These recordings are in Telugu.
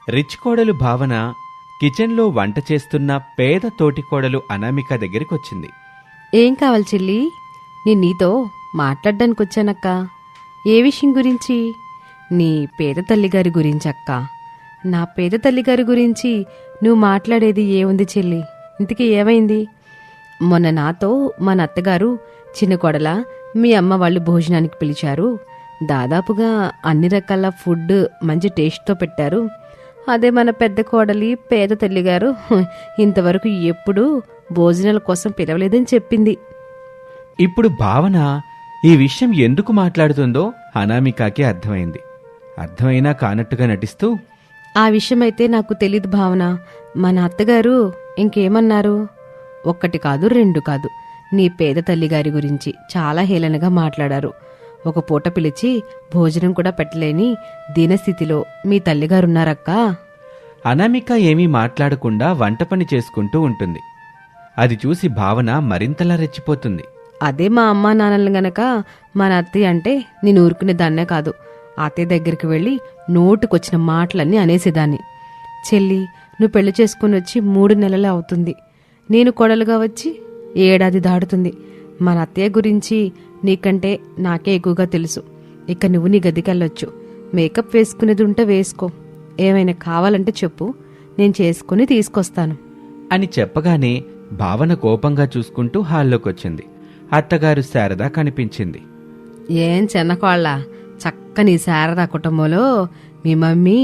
రిచ్ కోడలు భావన కిచెన్లో వంట చేస్తున్న పేద తోటికోడలు అనామిక దగ్గరికొచ్చింది. ఏం కావాలి చెల్లి? నేను నీతో మాట్లాడ్డానికి వచ్చానక్క. ఏ విషయం గురించి? నీ పేద తల్లిగారి గురించి అక్క. నా పేద తల్లిగారి గురించి నువ్వు మాట్లాడేది ఏముంది చెల్లి? ఇంతకీ ఏమైంది? మొన్న నాతో మన అత్తగారు చిన్న కోడల మీ అమ్మ వాళ్ళు భోజనానికి పిలిచారు. దాదాపుగా అన్ని రకాల ఫుడ్ మంచి టేస్ట్తో పెట్టారు. అదే మన పెద్ద కోడలి పేద తల్లిగారు ఇంతవరకు ఎప్పుడూ భోజనాల కోసం పిలవలేదని చెప్పింది. ఇప్పుడు భావన ఈ విషయం ఎందుకు మాట్లాడుతుందో అనామికకి అర్థమైంది. అర్థమైనా కానట్టుగా నటిస్తూ, ఆ విషయమైతే నాకు తెలీదు భావన. మన అత్తగారు ఇంకేమన్నారు? ఒక్కటి కాదు, రెండు కాదు, నీ పేద తల్లిగారి గురించి చాలా హేళనగా మాట్లాడారు. ఒక పూట పిలిచి భోజనం కూడా పెట్టలేని దీనస్థితిలో మీ తల్లిగారున్నారక్కా. అనామిక ఏమీ మాట్లాడకుండా వంట పని చేసుకుంటూ ఉంటుంది. అది చూసి భావన మరింతలా రెచ్చిపోతుంది. అదే మా అమ్మా నాన్నలు గనక మన అత్తయ్య అంటే నేను ఊరుకునే దాన్నే కాదు, అత్తయ్య దగ్గరికి వెళ్ళి నోటుకొచ్చిన మాటలన్నీ అనేసేదాన్ని. చెల్లి, నువ్వు పెళ్లి చేసుకుని వచ్చి 3 నెలలే అవుతుంది. నేను కోడలుగా వచ్చి 7 ఏడాది దాడుతుంది. మన అత్తయ్య గురించి నీకంటే నాకే ఎక్కువగా తెలుసు. ఇక నువ్వు నీ గదికెళ్ళొచ్చు. మేకప్ వేసుకునేది ఉంటే వేసుకో. ఏమైనా కావాలంటే చెప్పు, నేను చేసుకుని తీసుకొస్తాను అని చెప్పగానే భావన కోపంగా చూసుకుంటూ హాల్లోకొచ్చింది. అత్తగారు శారద కనిపించింది. ఏం చిన్నకోళ్ళ, చక్కని శారదా కుటుంబంలో మీ మమ్మీ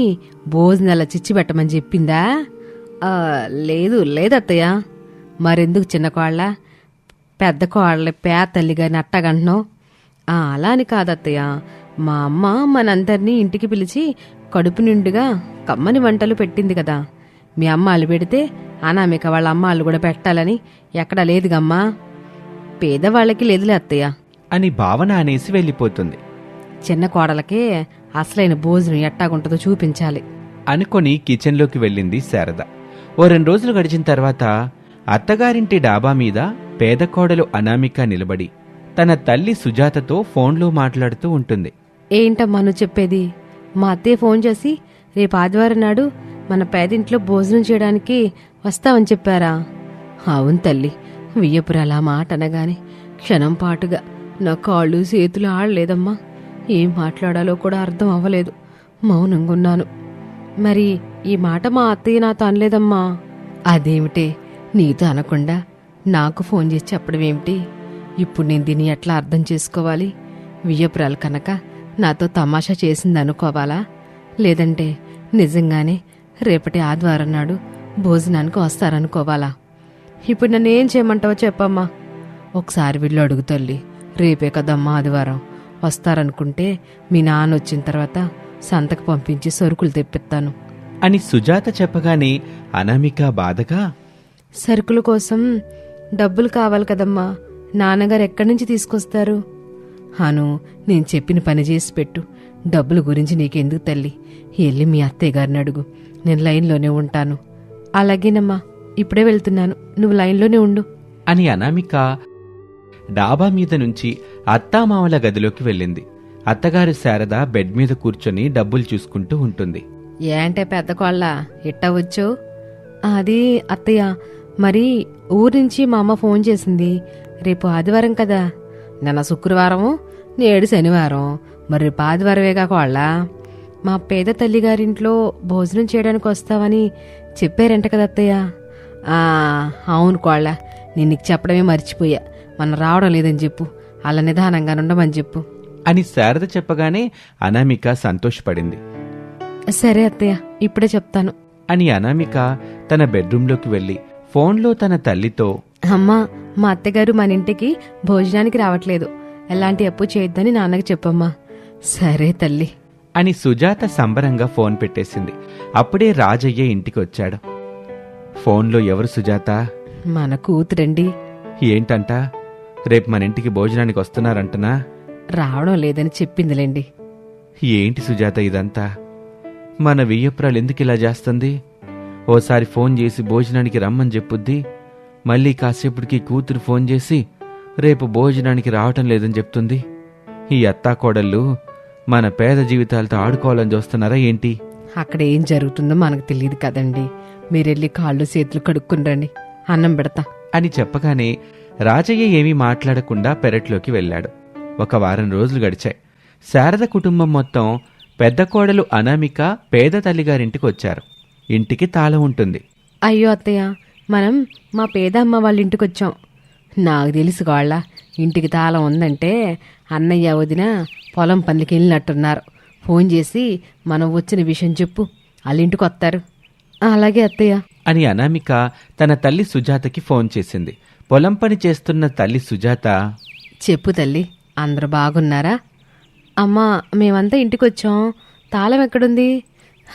భోజనాల చిచ్చి పెట్టమని చెప్పిందా? లేదత్తయ్య. మరెందుకు చిన్నకోళ్ళ పెద్ద కోళ్ళ పేద తల్లిగా నట్టగంటున్నావు? అలా అని కాదత్తయ్య, మా అమ్మ మనందరినీ ఇంటికి పిలిచి కడుపు నిండుగా కమ్మని వంటలు పెట్టింది కదా. మీ అమ్మ అల్లు పెడితే అనామిక వాళ్ళ అమ్మ అల్లు కూడా పెట్టాలని ఎక్కడా లేదుగమ్మా. పేదవాళ్ళకి లేదులే అత్తయ్య అని భావన అనేసి వెళ్ళిపోతుంది. చిన్న కోడలకే అసలైన భోజనం ఎట్టాగుంటుందో చూపించాలి అనుకొని కిచెన్లోకి వెళ్ళింది శారద. ఓ 2 రోజులు గడిచిన తర్వాత అత్తగారింటి డాబా మీద పేద కోడలు అనామిక నిలబడి తన తల్లి సుజాతతో ఫోన్లో మాట్లాడుతూ ఉంటుంది. ఏంటమ్మా నువ్వు చెప్పేది? మా అత్తయ్య ఫోన్ చేసి రేపు ఆదివారం నాడు మన పేదింట్లో భోజనం చేయడానికి వస్తావని చెప్పారా? అవును తల్లి. వియ్యపురాలా మాట అనగానే క్షణం పాటుగా నా కాళ్ళు చేతులు ఆడలేదమ్మా. ఏం మాట్లాడాలో కూడా అర్థం అవ్వలేదు. మౌనంగా ఉన్నాను. మరి ఈ మాట మా అత్తయ్య నాతో అనలేదమ్మా. అదేమిటే, నీతో అనకుండా నాకు ఫోన్ చేసి చెప్పడం ఏమిటి? ఇప్పుడు నేను దీన్ని ఎట్లా అర్థం చేసుకోవాలి? వియ్యపురాలు కనుక నాతో తమాషా చేసిందనుకోవాలా? లేదంటే నిజంగానే రేపటి ఆదివారం నాడు భోజనానికి వస్తారనుకోవాలా? ఇప్పుడు నన్ను ఏం చేయమంటావో చెప్పమ్మా. ఒకసారి వీళ్ళు అడుగు తల్లి. రేపే కదమ్మా ఆదివారం. వస్తారనుకుంటే మీ నాన్న వచ్చిన తర్వాత సంతకు పంపించి సరుకులు తెప్పిస్తాను అని సుజాత చెప్పగానే అనామిక బాధగా, సరుకుల కోసం డబ్బులు కావాలి కదమ్మా. నాన్నగారు ఎక్కడి నుంచి తీసుకొస్తారు? అను, నేను చెప్పిన పని చేసి పెట్టు. డబ్బుల గురించి నీకెందుకు తల్లి? వెళ్ళి మీ అత్తయ్య గారిని అడుగు. నేను లైన్లోనే ఉంటాను. అలాగేనమ్మా, ఇప్పుడే వెళ్తున్నాను, నువ్వు లైన్లోనే ఉండు అని అనామిక డాబా మీద నుంచి అత్తామామల గదిలోకి వెళ్ళింది. అత్తగారు శారద బెడ్ మీద కూర్చొని డబ్బులు చూసుకుంటూ ఉంటుంది. ఏంటే పెద్ద కోళ్ళ ఇట్టవచ్చు? అది అత్తయ్య, మరి ఊరి నుంచి మా అమ్మ ఫోన్ చేసింది. రేపు ఆదివారం కదా, నిన్న శుక్రవారము, నేడు శనివారం. మరి రేపు ఆదివారమేగా కోళ్ళ. మా పేద తల్లిగారింట్లో భోజనం చేయడానికి వస్తావని చెప్పారంట కదా అత్తయ్య. అవును కోళ్ళ, నేను నీకు చెప్పడమే మర్చిపోయా. మనం రావడం లేదని చెప్పు, అలా నిదానంగా ఉండమని చెప్పు అని శారద చెప్పగానే అనామిక సంతోషపడింది. సరే అత్తయ్య, ఇప్పుడే చెప్తాను అని అనామిక తన బెడ్రూంలోకి వెళ్లి ఫోన్లో తన తల్లితో, అమ్మా, మా అత్తగారు మన ఇంటికి భోజనానికి రావట్లేదు. ఎలాంటి అప్పు చేయొద్దని నాన్నకి చెప్పమ్మా. సరే తల్లి అని సుజాత సంబరంగా ఫోన్ పెట్టేసింది. అప్పుడే రాజయ్య ఇంటికి వచ్చాడు. ఫోన్లో ఎవరు సుజాత? మన కూతురండి. ఏంటంట? రేపు మన ఇంటికి భోజనానికి వస్తున్నారంటనా? రావడం లేదని చెప్పిందిలేండి. ఏంటి సుజాత ఇదంతా? మన వియ్యపురాలు ఎందుకు ఇలా చేస్తుంది? ఓసారి ఫోన్ చేసి భోజనానికి రమ్మని చెప్పుద్ది, మళ్ళీ కాసేపటికి కూతురు ఫోన్ చేసి రేపు భోజనానికి రావటం లేదని చెప్తుంది. ఈ అత్తాకోడళ్ళు మన పేద జీవితాలతో ఆడుకోవాలని చూస్తున్నారా ఏంటి? అక్కడ ఏం జరుగుతుందో మనకు తెలియదు కదండి. మీరెళ్ళి కాళ్ళు చేతులు కడుక్కుని రండి, అన్నం పెడతా అని చెప్పగానే రాజయ్య ఏమీ మాట్లాడకుండా పెరట్లోకి వెళ్ళాడు. ఒక వారం రోజులు గడిచాయి. శారద కుటుంబం మొత్తం పెద్ద కోడలు అనామిక పేద తల్లిగారింటికి వచ్చారు. ఇంటికి తాళం ఉంటుంది. అయ్యో అత్తయ్య, మనం మా పేద అమ్మ వాళ్ళ ఇంటికి వచ్చాం. నాకు తెలుసు వాళ్ళ ఇంటికి తాళం ఉందంటే అన్నయ్య వదిన పొలం పనికి వెళ్ళినట్టున్నారు. ఫోన్ చేసి మనం వచ్చిన విషయం చెప్పు, వాళ్ళ ఇంటికి వస్తారు. అలాగే అత్తయ్య అని అనామిక తన తల్లి సుజాతకి ఫోన్ చేసింది. పొలం పని చేస్తున్న తల్లి సుజాత, చెప్పు తల్లి, అందరూ బాగున్నారా? అమ్మా, మేమంతా ఇంటికి వచ్చాం. తాళం ఎక్కడుంది?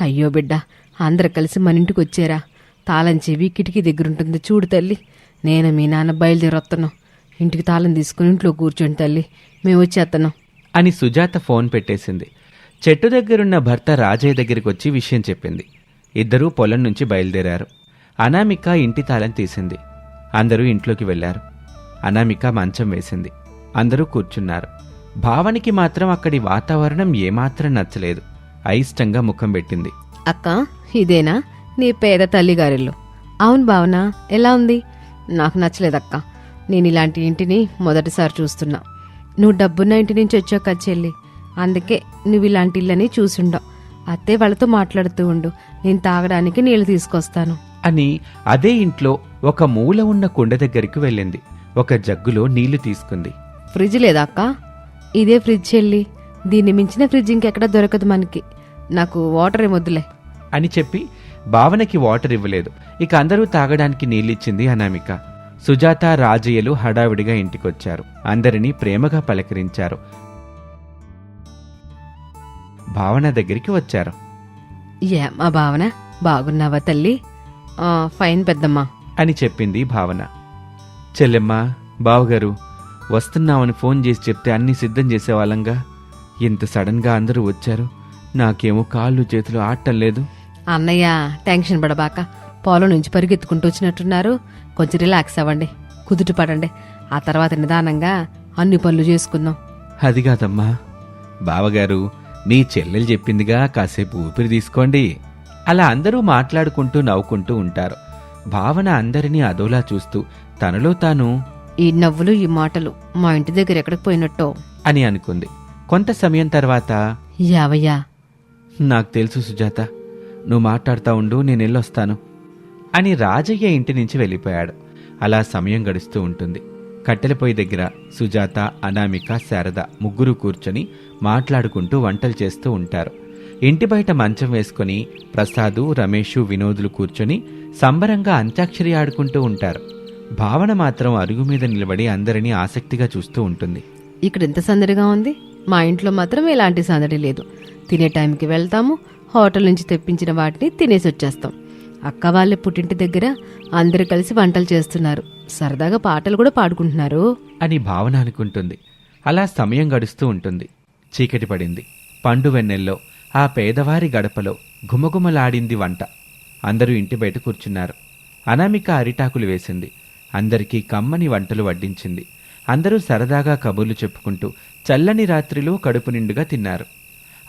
అయ్యో బిడ్డ, అందరు కలిసి మన ఇంటికి వచ్చారా? తాళం చెవి కిటికీ దగ్గరుంటుంది చూడు తల్లి. నేను మీ నాన్న బయలుదేరొస్తున్నాం. ఇంటికి తాళం తీసుకుని ఇంట్లో కూర్చోండి తల్లి, మేము వచ్చేస్తున్నాం అని సుజాత ఫోన్ పెట్టేసింది. చెట్టు దగ్గరున్న భర్త రాజయ్య దగ్గరికి వచ్చి విషయం చెప్పింది. ఇద్దరూ పొలం నుంచి బయలుదేరారు. అనామిక ఇంటి తాళం తీసింది. అందరూ ఇంట్లోకి వెళ్లారు. అనామిక మంచం వేసింది. అందరూ కూర్చున్నారు. భావనికి మాత్రం అక్కడి వాతావరణం ఏమాత్రం నచ్చలేదు. అయిష్టంగా ముఖం పెట్టింది. అక్క, ఇదేనా నీ పేద తల్లిగారిల్లు? అవును భావన, ఎలా ఉంది? నాకు నచ్చలేదక్క. నేను ఇలాంటి ఇంటిని మొదటిసారి చూస్తున్నా. నువ్వు డబ్బున్న ఇంటి నుంచి వచ్చావు కదా చెల్లి, అందుకే నువ్వు ఇలాంటి ఇళ్ళని చూసుండవు. అత్తే వాళ్ళతో మాట్లాడుతూ ఉండు, నేను తాగడానికి నీళ్లు తీసుకొస్తాను అని అదే ఇంట్లో ఒక మూల ఉన్న కుండ దగ్గరికి వెళ్ళింది. ఒక జగ్గులో నీళ్లు తీసుకుంది. ఫ్రిడ్జ్ లేదా అక్క? ఇదే ఫ్రిడ్జ్ చెల్లి, దీన్ని మించిన ఫ్రిడ్జ్ ఇంకెక్కడ దొరకదు మనకి. నాకు వాటర్ ఏమొద్దులే అని చెప్పి భావనకి వాటర్ ఇవ్వలేదు. ఇక అందరూ తాగడానికి నీళ్ళిచ్చింది అనామిక. సుజాత, రాజయ్యలు హడావిడిగా ఇంటికొచ్చారు. అందరినీ ప్రేమగా పలకరించారు. భావన దగ్గరికి వచ్చారు. ఏమ్మా భావన, బాగున్నావా తల్లి? ఫైన్ పెద్దమ్మా అని చెప్పింది భావన. చెల్లెమ్మా, బావగారు వస్తున్నామని ఫోన్ చేసి చెప్తే అన్నీ సిద్ధం చేసేవాళ్ళంగా. ఇంత సడన్గా అందరూ వచ్చారు. నాకేమో కాళ్ళు చేతులు ఆడటం లేదు. అన్నయ్య, టెన్షన్ పడబాక. పొలం నుంచి పరిగెత్తుకుంటూ వచ్చినట్టున్నారు. కొంచెం రిలాక్స్ అవ్వండి, కుదుట పడండి. ఆ తర్వాత నిదానంగా అన్ని పనులు చేసుకుందాం. అది కాదమ్మా, బావగారు మీ చెల్లెలు చెప్పిందిగా, కాసేపు ఊపిరి తీసుకోండి. అలా అందరూ మాట్లాడుకుంటూ నవ్వుకుంటూ ఉంటారు. భావన అందరినీ అదోలా చూస్తూ తనలో తాను, ఈ నవ్వులు ఈ మాటలు మా ఇంటి దగ్గర ఎక్కడికి పోయినట్టో అని అనుకుంది. కొంత సమయం తర్వాత, యావయ్యా, నాకు తెలుసు సుజాత, నువ్వు మాట్లాడుతూ ఉండు, నేను వెళ్ళొస్తాను అని రాజయ్య ఇంటి నుంచి వెళ్ళిపోయాడు. అలా సమయం గడుస్తూ ఉంటుంది. కట్టెల పొయ్యి దగ్గర సుజాత, అనామిక, శారద ముగ్గురు కూర్చొని మాట్లాడుకుంటూ వంటలు చేస్తూ ఉంటారు. ఇంటి బయట మంచం వేసుకుని ప్రసాదు, రమేషు, వినోదులు కూర్చొని సంబరంగా అంత్యాక్షరి ఆడుకుంటూ ఉంటారు. భావన మాత్రం అరుగు మీద నిలబడి అందరినీ ఆసక్తిగా చూస్తూ ఉంటుంది. ఇక్కడ ఎంత సందడిగా ఉంది. మా ఇంట్లో మాత్రం ఎలాంటి సందడి లేదు. తినే టైంకి వెళ్తాము, హోటల్ నుంచి తెప్పించిన వాటిని తినేసి వచ్చేస్తాం. అక్క వాళ్ళ పుట్టింటి దగ్గర అందరూ కలిసి వంటలు చేస్తున్నారు. సరదాగా పాటలు కూడా పాడుకుంటున్నారు అని భావన అనుకుంటుంది. అలా సమయం గడుస్తూ ఉంటుంది. చీకటి పడింది. పండు వెన్నెల్లో ఆ పేదవారి గడపలో గుమగుమలాడింది వంట. అందరూ ఇంటి బయట కూర్చున్నారు. అనామిక అరిటాకులు వేసింది. అందరికీ కమ్మని వంటలు వడ్డించింది. అందరూ సరదాగా కబుర్లు చెప్పుకుంటూ చల్లని రాత్రిలో కడుపు నిండుగా తిన్నారు.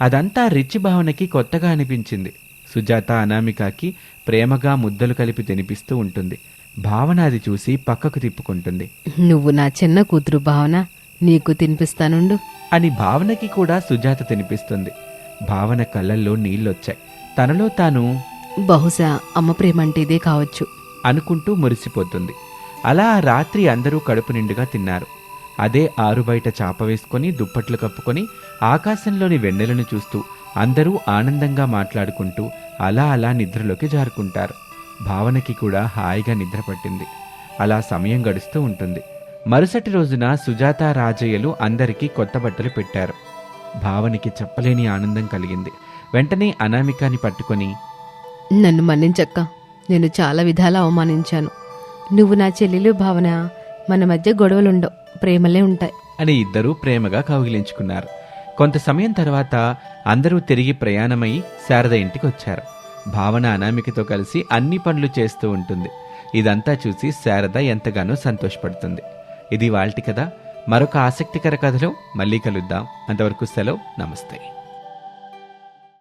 అదంతా రిచి భావనకి కొత్తగా అనిపించింది. సుజాత అనామికకి ప్రేమగా ముద్దలు కలిపి తినిపిస్తూ ఉంటుంది. భావన అది చూసి పక్కకు తిప్పుకుంటుంది. నువ్వు నా చిన్న కూతురు భావన, నీకు తినిపిస్తానుండు అని భావనకి కూడా సుజాత తినిపిస్తుంది. భావన కళ్ళల్లో నీళ్లొచ్చాయి. తనలో తాను, బహుశా అమ్మ ప్రేమ అంటే ఇదే కావచ్చు అనుకుంటూ మురిసిపోతుంది. అలా ఆ రాత్రి అందరూ కడుపు నిండుగా తిన్నారు. అదే ఆరుబయట చాప వేసుకొని దుప్పట్లు కప్పుకొని ఆకాశంలోని వెన్నెలను చూస్తూ అందరూ ఆనందంగా మాట్లాడుకుంటూ అలా అలా నిద్రలోకి జారుకుంటారు. భావనకి కూడా హాయిగా నిద్ర పట్టింది. అలా సమయం గడుస్తూ ఉంటుంది. మరుసటి రోజున సుజాత, రాజయ్యలు అందరికీ కొత్త బట్టలు పెట్టారు. భావనకి చెప్పలేని ఆనందం కలిగింది. వెంటనే అనామికాని పట్టుకొని, నన్ను మన్నించక్క, నేను చాలా విధాలా అవమానించాను. నువ్వు నా చెల్లెలు భావన, మన మధ్య గొడవలుండవు, ప్రేమలే ఉంటాయి అని ఇద్దరూ ప్రేమగా కౌగిలించుకున్నారు. కొంత సమయం తర్వాత అందరూ తిరిగి ప్రయాణమై శారద ఇంటికి వచ్చారు. భావన అనామికతో కలిసి అన్ని పనులు చేస్తూ ఉంటుంది. ఇదంతా చూసి శారద ఎంతగానో సంతోషపడుతుంది. ఇది వాల్టి కథ. మరొక ఆసక్తికర కథలో మళ్ళీ కలుద్దాం. అంతవరకు సెలవు. నమస్తే.